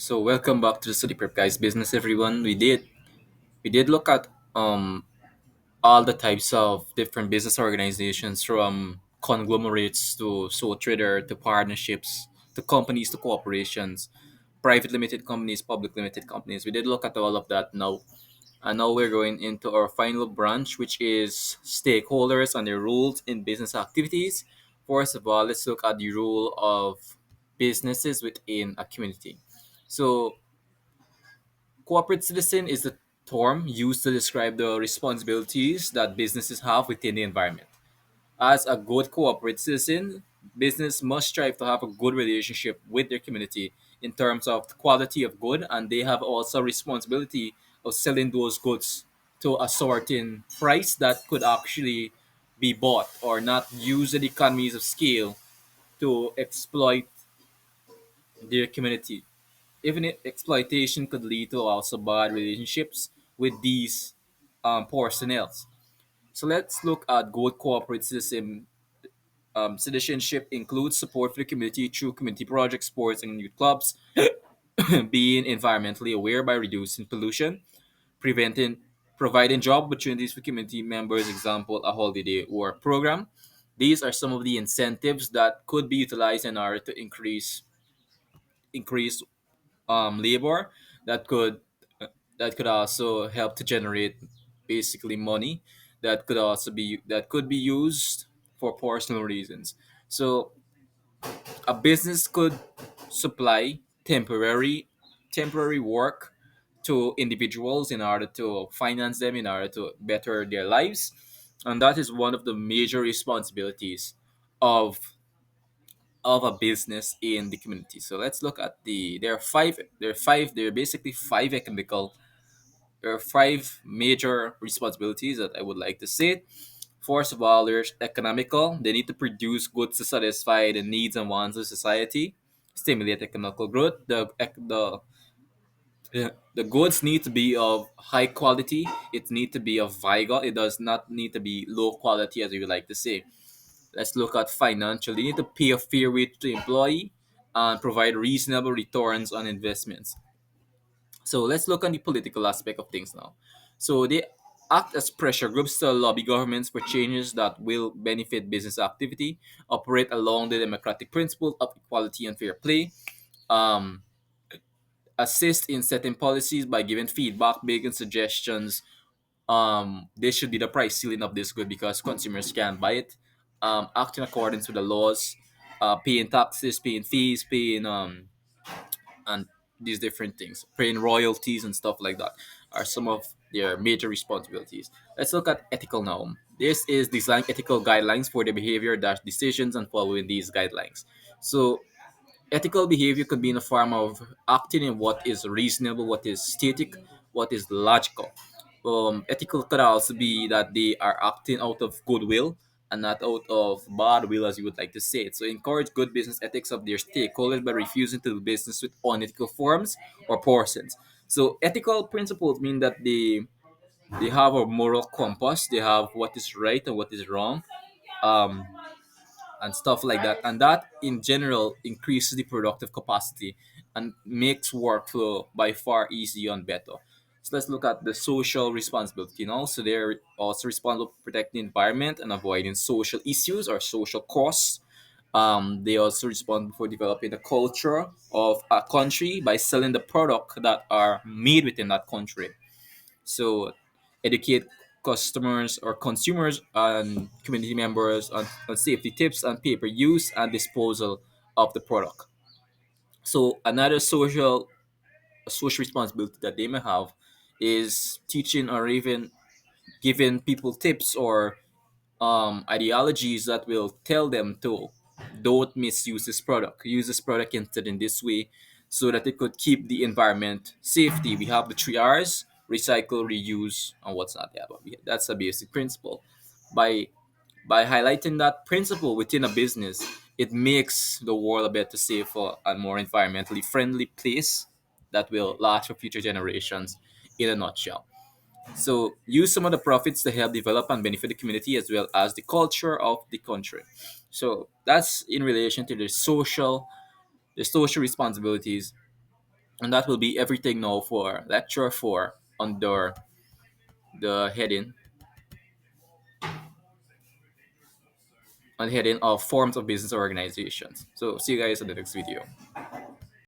So welcome back to the Study Prep Guys Business, everyone. We did look at all the types of different business organizations, from conglomerates to sole trader to partnerships to companies to corporations, private limited companies, public limited companies. We did look at all of that now. And now we're going into our final branch, which is stakeholders and their roles in business activities. First of all, let's look at the role of businesses within a community. So corporate citizen is the term used to describe the responsibilities that businesses have within the environment. As a good corporate citizen, business must strive to have a good relationship with their community in terms of the quality of good, and they have also responsibility of selling those goods to a certain price that could actually be bought, or not use the economies of scale to exploit their community. Even if exploitation could lead to also bad relationships with these personnel. So let's look at good corporate citizen. Citizenship includes support for the community through community projects, sports, and youth clubs, being environmentally aware by reducing pollution, preventing, providing job opportunities for community members, example, a holiday work program. These are some of the incentives that could be utilized in order to increase labor that could that could also help to generate basically money that could be used for personal reasons. So a business could supply temporary work to individuals in order to finance them, in order to better their lives, and that is one of the major responsibilities of of a business in the community. So let's look at there are basically five economical there are five major responsibilities that I would like to say. First of all, there's economical. They need to produce goods to satisfy the needs and wants of society, stimulate economical growth. The goods need to be of high quality. It need to be of vigor. It does not need to be low quality, as we would like to say. Let's look at financial. They need to pay a fair wage to the employee and provide reasonable returns on investments. So let's look on the political aspect of things now. So they act as pressure groups to lobby governments for changes that will benefit business activity, operate along the democratic principle of equality and fair play, um, assist in setting policies by giving feedback, making suggestions. This should be the price ceiling of this good because consumers can buy it. Act in accordance with the laws, paying taxes, paying fees, paying and these different things, paying royalties and stuff like that are some of their major responsibilities. Let's look at ethical now. This is design ethical guidelines for the behavior dash decisions and following these guidelines. So ethical behavior could be in the form of acting in what is reasonable, what is static, what is logical. Ethical could also be that they are acting out of goodwill and not out of bad will, as you would like to say it. So encourage good business ethics of their stakeholders by refusing to do business with unethical firms or persons. So ethical principles mean that they have a moral compass. They have what is right and what is wrong. Um, and stuff like that. And that in general increases the productive capacity and makes workflow by far easier and better. So let's look at the social responsibility now. So they're also responsible for protecting the environment and avoiding social issues or social costs. They also responsible for developing the culture of a country by selling the product that are made within that country. So educate customers or consumers and community members on safety tips and paper use and disposal of the product. So another social responsibility that they may have is teaching or even giving people tips or ideologies that will tell them to don't misuse this product. Use this product instead in this way so that it could keep the environment safety. We have the three R's: recycle, reuse, and what's not. Yeah, but that's a basic principle. By by highlighting that principle within a business, it makes the world a better, safer, and more environmentally friendly place that will last for future generations. In a nutshell. So use some of the profits to help develop and benefit the community as well as the culture of the country. So that's in relation to the social responsibilities And that will be everything now for lecture 4 under the heading of forms of business organizations. So see you guys in the next video.